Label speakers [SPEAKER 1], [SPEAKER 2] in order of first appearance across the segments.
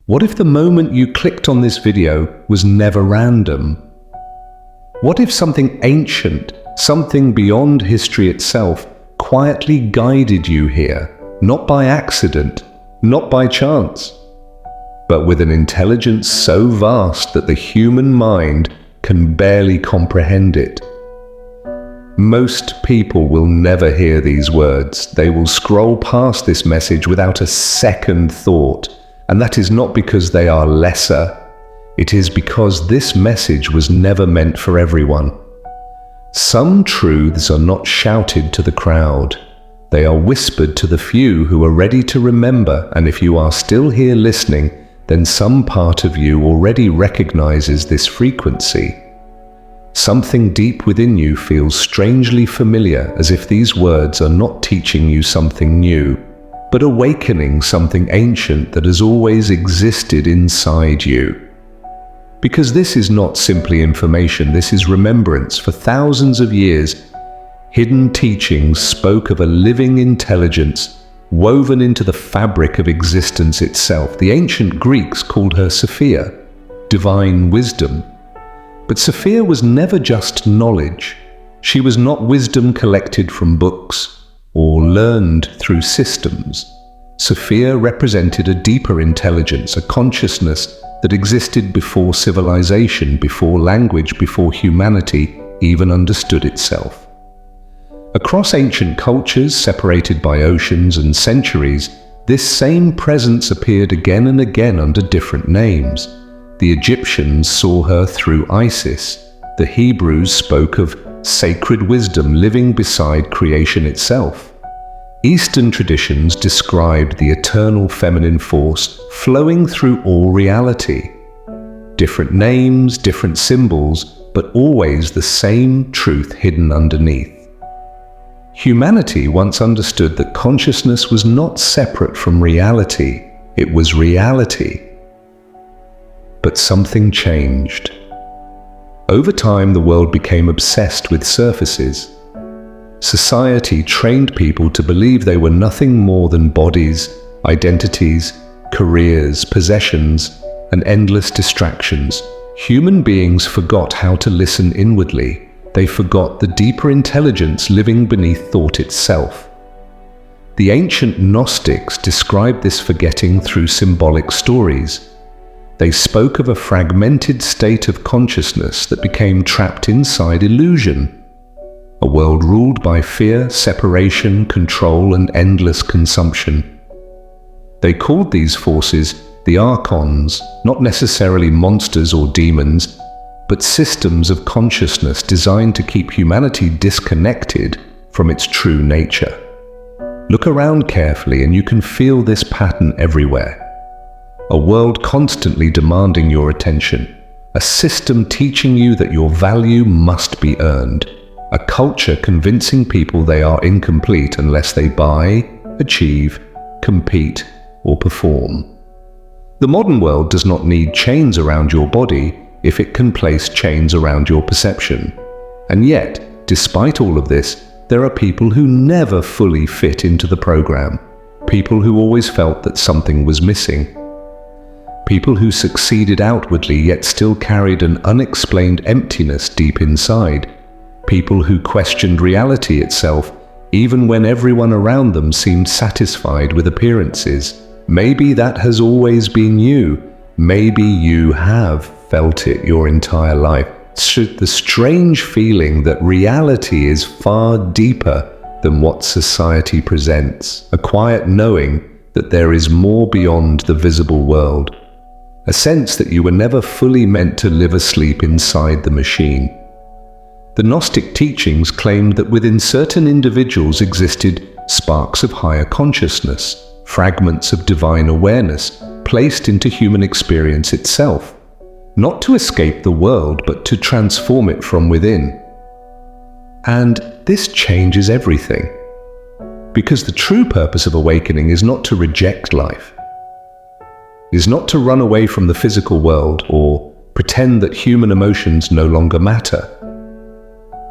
[SPEAKER 1] What if the moment you clicked on this video was never random? What if something ancient, something beyond history itself, quietly guided you here, not by accident, not by chance, but with an intelligence so vast that the human mind can barely comprehend it? Most people will never hear these words. They will scroll past this message without a second thought. And that is not because they are lesser. It is because this message was never meant for everyone. Some truths are not shouted to the crowd. They are whispered to the few who are ready to remember, and if you are still here listening, then some part of you already recognizes this frequency. Something deep within you feels strangely familiar, as if these words are not teaching you something new, but awakening something ancient that has always existed inside you. Because this is not simply information, this is remembrance. For thousands of years, hidden teachings spoke of a living intelligence woven into the fabric of existence itself. The ancient Greeks called her Sophia, divine wisdom. But Sophia was never just knowledge. She was not wisdom collected from books or learned through systems. Sophia represented a deeper intelligence, a consciousness that existed before civilization, before language, before humanity even understood itself. Across ancient cultures, separated by oceans and centuries, this same presence appeared again and again under different names. The Egyptians saw her through Isis. The Hebrews spoke of sacred wisdom living beside creation itself. Eastern traditions described the eternal feminine force flowing through all reality. Different names, different symbols, but always the same truth hidden underneath. Humanity once understood that consciousness was not separate from reality, it was reality. But something changed. Over time, the world became obsessed with surfaces. Society trained people to believe they were nothing more than bodies, identities, careers, possessions, and endless distractions. Human beings forgot how to listen inwardly. They forgot the deeper intelligence living beneath thought itself. The ancient Gnostics described this forgetting through symbolic stories. They spoke of a fragmented state of consciousness that became trapped inside illusion, a world ruled by fear, separation, control, and endless consumption. They called these forces the archons, not necessarily monsters or demons, but systems of consciousness designed to keep humanity disconnected from its true nature. Look around carefully and you can feel this pattern everywhere. A world constantly demanding your attention, a system teaching you that your value must be earned, a culture convincing people they are incomplete unless they buy, achieve, compete, or perform. The modern world does not need chains around your body if it can place chains around your perception. And yet, despite all of this, there are people who never fully fit into the program, people who always felt that something was missing. People who succeeded outwardly yet still carried an unexplained emptiness deep inside. People who questioned reality itself even when everyone around them seemed satisfied with appearances. Maybe that has always been you. Maybe you have felt it your entire life. The strange feeling that reality is far deeper than what society presents. A quiet knowing that there is more beyond the visible world. A sense that you were never fully meant to live asleep inside the machine. The Gnostic teachings claimed that within certain individuals existed sparks of higher consciousness, fragments of divine awareness placed into human experience itself, not to escape the world, but to transform it from within. And this changes everything. Because the true purpose of awakening is not to reject life, is not to run away from the physical world or pretend that human emotions no longer matter.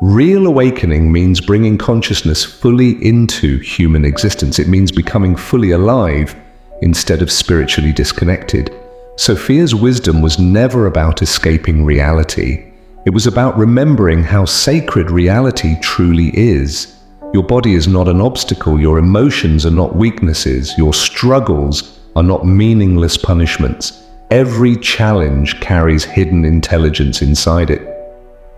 [SPEAKER 1] Real awakening means bringing consciousness fully into human existence. It means becoming fully alive instead of spiritually disconnected. Sophia's wisdom was never about escaping reality. It was about remembering how sacred reality truly is. Your body is not an obstacle, your emotions are not weaknesses, your struggles are not meaningless punishments. Every challenge carries hidden intelligence inside it.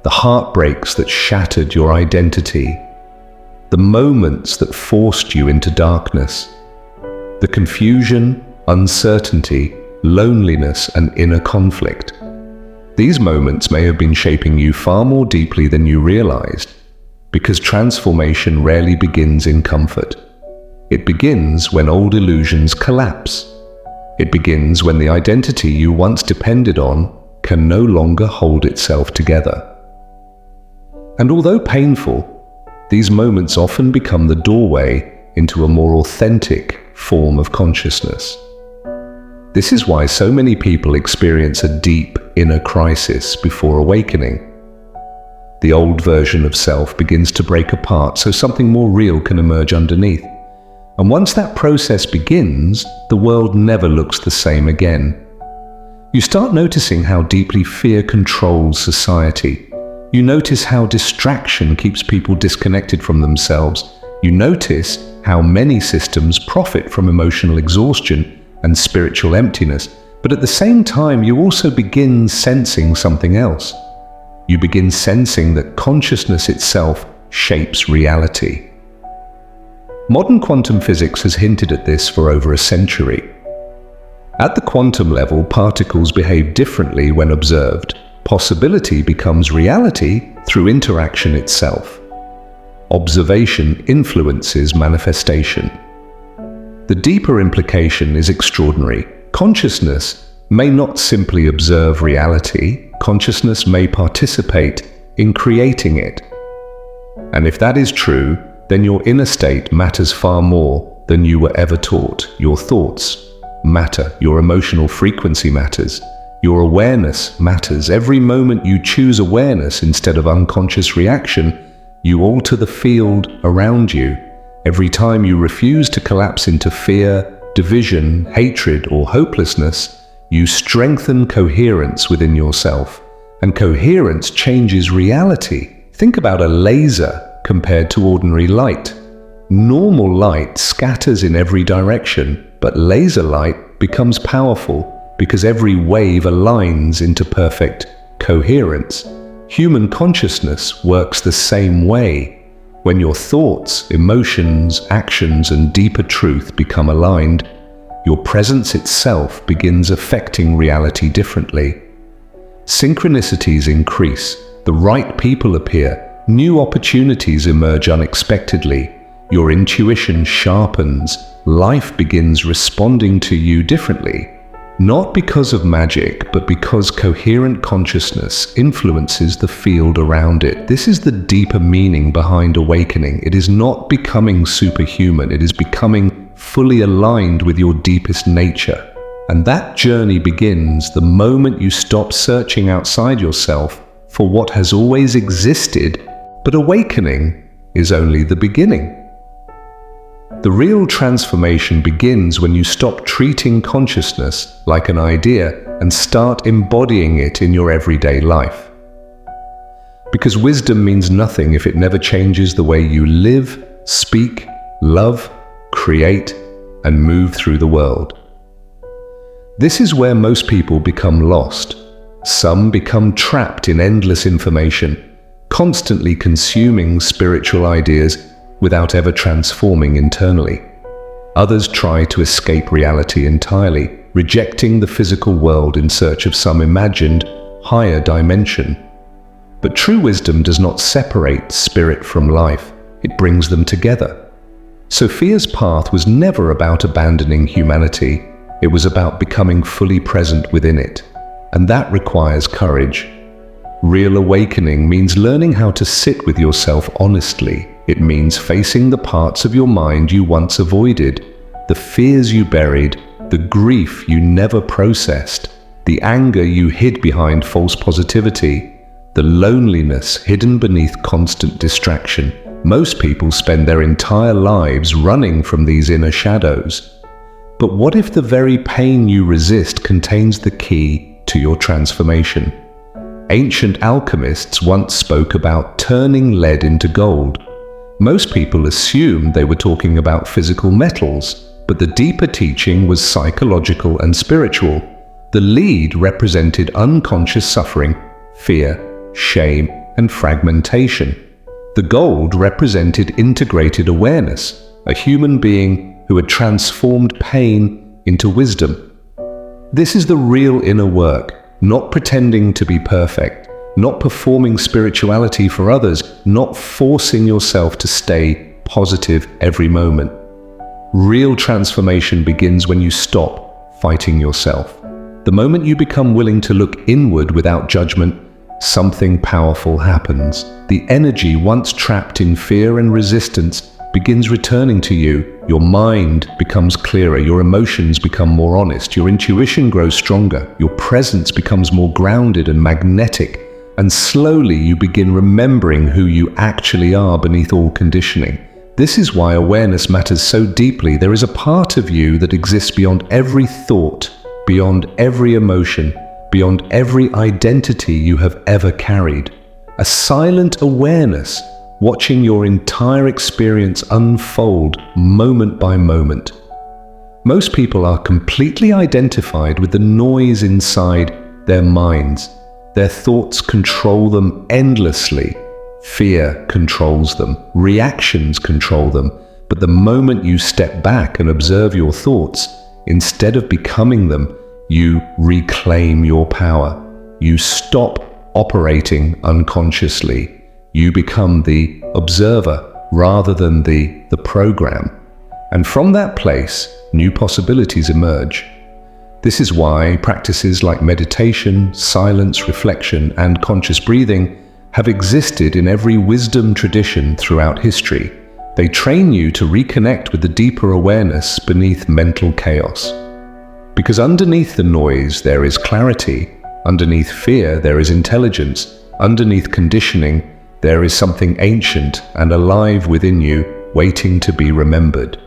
[SPEAKER 1] The heartbreaks that shattered your identity, the moments that forced you into darkness, the confusion, uncertainty, loneliness, and inner conflict. These moments may have been shaping you far more deeply than you realized, because transformation rarely begins in comfort. It begins when old illusions collapse. It begins when the identity you once depended on can no longer hold itself together. And although painful, these moments often become the doorway into a more authentic form of consciousness. This is why so many people experience a deep inner crisis before awakening. The old version of self begins to break apart so something more real can emerge underneath. And once that process begins, the world never looks the same again. You start noticing how deeply fear controls society. You notice how distraction keeps people disconnected from themselves. You notice how many systems profit from emotional exhaustion and spiritual emptiness. But at the same time, you also begin sensing something else. You begin sensing that consciousness itself shapes reality. Modern quantum physics has hinted at this for over a century. At the quantum level, particles behave differently when observed. Possibility becomes reality through interaction itself. Observation influences manifestation. The deeper implication is extraordinary. Consciousness may not simply observe reality, consciousness may participate in creating it. And if that is true, then your inner state matters far more than you were ever taught. Your thoughts matter, your emotional frequency matters, your awareness matters. Every moment you choose awareness instead of unconscious reaction, you alter the field around you. Every time you refuse to collapse into fear, division, hatred, or hopelessness, you strengthen coherence within yourself. And coherence changes reality. Think about a laser compared to ordinary light. Normal light scatters in every direction, but laser light becomes powerful because every wave aligns into perfect coherence. Human consciousness works the same way. When your thoughts, emotions, actions, and deeper truth become aligned, your presence itself begins affecting reality differently. Synchronicities increase, the right people appear, new opportunities emerge unexpectedly, your intuition sharpens, life begins responding to you differently. Not because of magic, but because coherent consciousness influences the field around it. This is the deeper meaning behind awakening. It is not becoming superhuman, it is becoming fully aligned with your deepest nature. And that journey begins the moment you stop searching outside yourself for what has always existed. But awakening is only the beginning. The real transformation begins when you stop treating consciousness like an idea and start embodying it in your everyday life. Because wisdom means nothing if it never changes the way you live, speak, love, create, and move through the world. This is where most people become lost. Some become trapped in endless information, constantly consuming spiritual ideas without ever transforming internally. Others try to escape reality entirely, rejecting the physical world in search of some imagined, higher dimension. But true wisdom does not separate spirit from life, it brings them together. Sophia's path was never about abandoning humanity, it was about becoming fully present within it. And that requires courage. Real awakening means learning how to sit with yourself honestly. It means facing the parts of your mind you once avoided, the fears you buried, the grief you never processed, the anger you hid behind false positivity, the loneliness hidden beneath constant distraction. Most people spend their entire lives running from these inner shadows. But what if the very pain you resist contains the key to your transformation? Ancient alchemists once spoke about turning lead into gold. Most people assumed they were talking about physical metals, but the deeper teaching was psychological and spiritual. The lead represented unconscious suffering, fear, shame, and fragmentation. The gold represented integrated awareness, a human being who had transformed pain into wisdom. This is the real inner work, not pretending to be perfect, not performing spirituality for others, not forcing yourself to stay positive every moment. Real transformation begins when you stop fighting yourself. The moment you become willing to look inward without judgment, something powerful happens. The energy once trapped in fear and resistance begins returning to you. Your mind becomes clearer, your emotions become more honest, your intuition grows stronger, your presence becomes more grounded and magnetic, and slowly you begin remembering who you actually are beneath all conditioning. This is why awareness matters so deeply. There is a part of you that exists beyond every thought, beyond every emotion, beyond every identity you have ever carried. A silent awareness watching your entire experience unfold moment by moment. Most people are completely identified with the noise inside their minds. Their thoughts control them endlessly. Fear controls them. Reactions control them. But the moment you step back and observe your thoughts, instead of becoming them, you reclaim your power. You stop operating unconsciously. You become the observer rather than the program. And from that place, new possibilities emerge. This is why practices like meditation, silence, reflection, and conscious breathing have existed in every wisdom tradition throughout history. They train you to reconnect with the deeper awareness beneath mental chaos. Because underneath the noise there is clarity, underneath fear there is intelligence, underneath conditioning there is something ancient and alive within you, waiting to be remembered.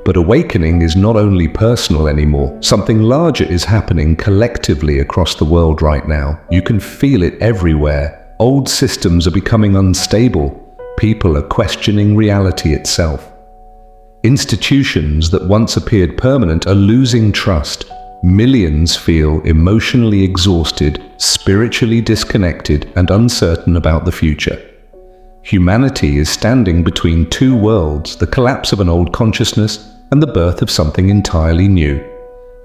[SPEAKER 1] But awakening is not only personal anymore. Something larger is happening collectively across the world right now. You can feel it everywhere. Old systems are becoming unstable. People are questioning reality itself. Institutions that once appeared permanent are losing trust. Millions feel emotionally exhausted, spiritually disconnected, and uncertain about the future. Humanity is standing between two worlds, the collapse of an old consciousness and the birth of something entirely new.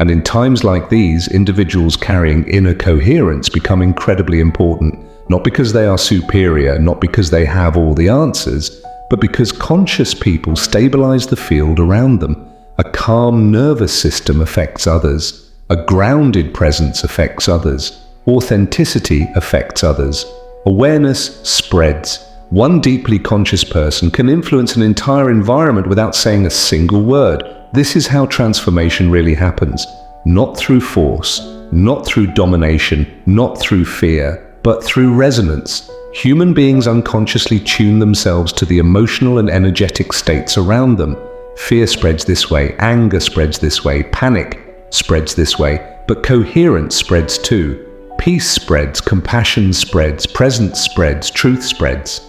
[SPEAKER 1] And in times like these, individuals carrying inner coherence become incredibly important, not because they are superior, not because they have all the answers, but because conscious people stabilize the field around them. A calm nervous system affects others. A grounded presence affects others. Authenticity affects others. Awareness spreads. One deeply conscious person can influence an entire environment without saying a single word. This is how transformation really happens. Not through force, not through domination, not through fear, but through resonance. Human beings unconsciously tune themselves to the emotional and energetic states around them. Fear spreads this way, anger spreads this way, panic spreads this way, but coherence spreads too. Peace spreads, compassion spreads, presence spreads, truth spreads.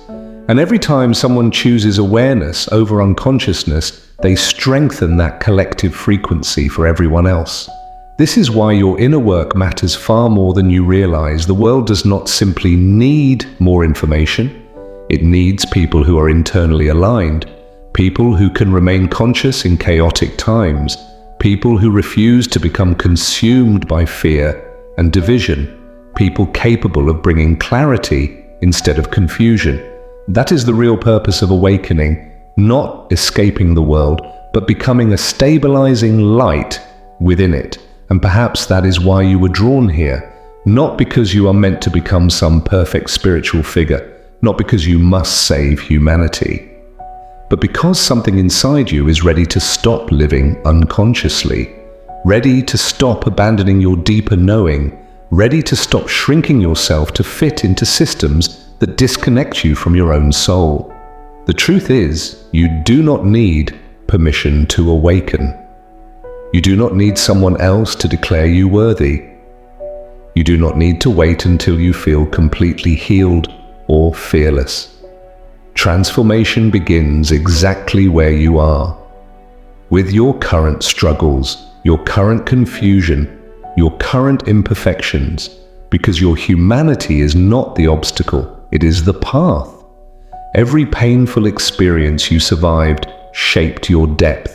[SPEAKER 1] And every time someone chooses awareness over unconsciousness, they strengthen that collective frequency for everyone else. This is why your inner work matters far more than you realize. The world does not simply need more information. It needs people who are internally aligned, people who can remain conscious in chaotic times, people who refuse to become consumed by fear and division, people capable of bringing clarity instead of confusion. That is the real purpose of awakening, not escaping the world, but becoming a stabilizing light within it. And perhaps that is why you were drawn here, not because you are meant to become some perfect spiritual figure, not because you must save humanity, but because something inside you is ready to stop living unconsciously, ready to stop abandoning your deeper knowing, ready to stop shrinking yourself to fit into systems that disconnect you from your own soul. The truth is, you do not need permission to awaken. You do not need someone else to declare you worthy. You do not need to wait until you feel completely healed or fearless. Transformation begins exactly where you are, with your current struggles, your current confusion, your current imperfections, because your humanity is not the obstacle, it is the path. Every painful experience you survived shaped your depth.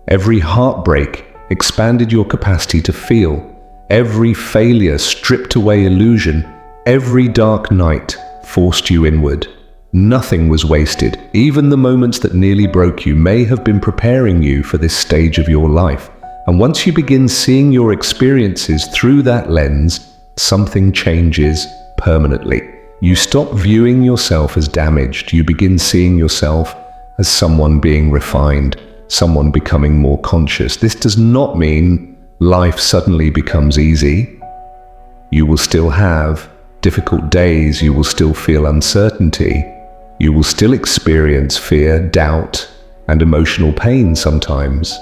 [SPEAKER 1] Every heartbreak expanded your capacity to feel. Every failure stripped away illusion. Every dark night forced you inward. Nothing was wasted. Even the moments that nearly broke you may have been preparing you for this stage of your life. And once you begin seeing your experiences through that lens, something changes permanently. You stop viewing yourself as damaged. You begin seeing yourself as someone being refined, someone becoming more conscious. This does not mean life suddenly becomes easy. You will still have difficult days. You will still feel uncertainty. You will still experience fear, doubt, and emotional pain sometimes.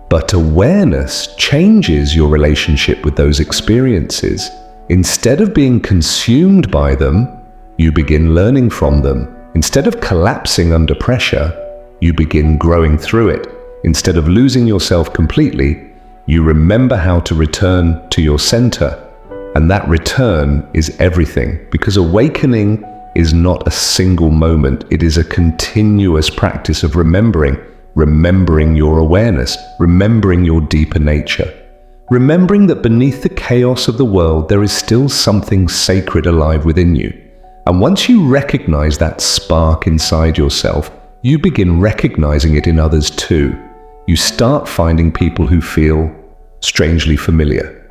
[SPEAKER 1] But awareness changes your relationship with those experiences. Instead of being consumed by them, you begin learning from them. Instead of collapsing under pressure, you begin growing through it. Instead of losing yourself completely, you remember how to return to your center. And that return is everything, because awakening is not a single moment. It is a continuous practice of remembering your awareness, remembering your deeper nature. Remembering that beneath the chaos of the world, there is still something sacred alive within you. And once you recognize that spark inside yourself, you begin recognizing it in others too. You start finding people who feel strangely familiar.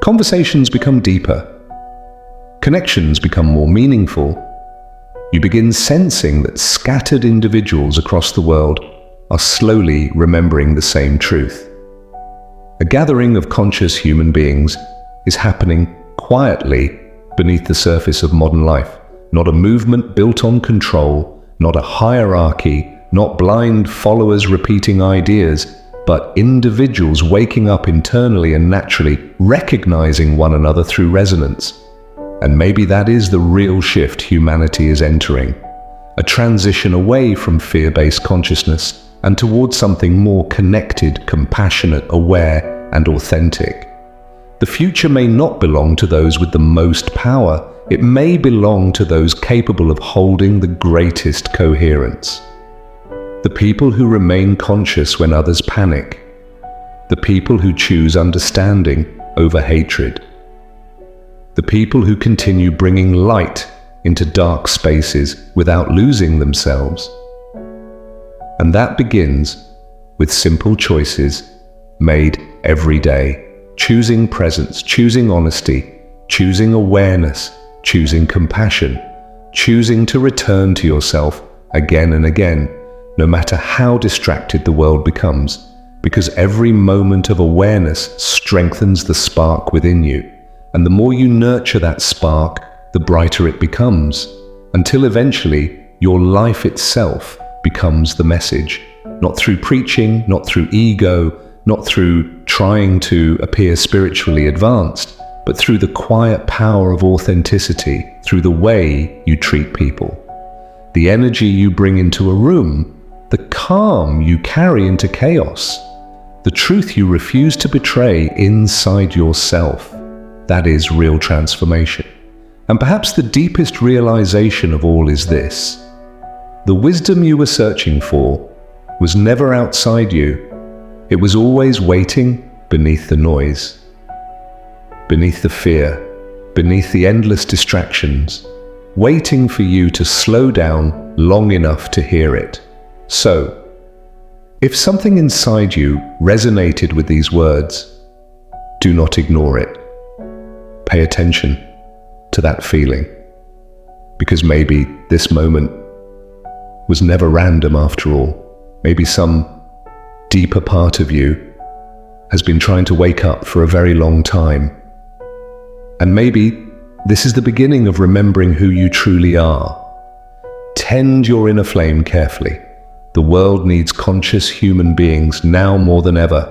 [SPEAKER 1] Conversations become deeper. Connections become more meaningful. You begin sensing that scattered individuals across the world are slowly remembering the same truth. A gathering of conscious human beings is happening quietly beneath the surface of modern life. Not a movement built on control, not a hierarchy, not blind followers repeating ideas, but individuals waking up internally and naturally, recognizing one another through resonance. And maybe that is the real shift humanity is entering. A transition away from fear-based consciousness and towards something more connected, compassionate, aware, and authentic. The future may not belong to those with the most power. It may belong to those capable of holding the greatest coherence. The people who remain conscious when others panic. The people who choose understanding over hatred. The people who continue bringing light into dark spaces without losing themselves. And that begins with simple choices made every day. Choosing presence, choosing honesty, choosing awareness, choosing compassion, choosing to return to yourself again and again, no matter how distracted the world becomes, because every moment of awareness strengthens the spark within you. And the more you nurture that spark, the brighter it becomes, until eventually your life itself becomes the message. Not through preaching, not through ego, not through trying to appear spiritually advanced, but through the quiet power of authenticity, through the way you treat people. The energy you bring into a room, the calm you carry into chaos, the truth you refuse to betray inside yourself. That is real transformation. And perhaps the deepest realization of all is this: the wisdom you were searching for was never outside you. It was always waiting beneath the noise, beneath the fear, beneath the endless distractions, waiting for you to slow down long enough to hear it. So, if something inside you resonated with these words, do not ignore it. Pay attention to that feeling, because maybe this moment was never random after all. Maybe some deeper part of you has been trying to wake up for a very long time. And maybe this is the beginning of remembering who you truly are. Tend your inner flame carefully. The world needs conscious human beings now more than ever.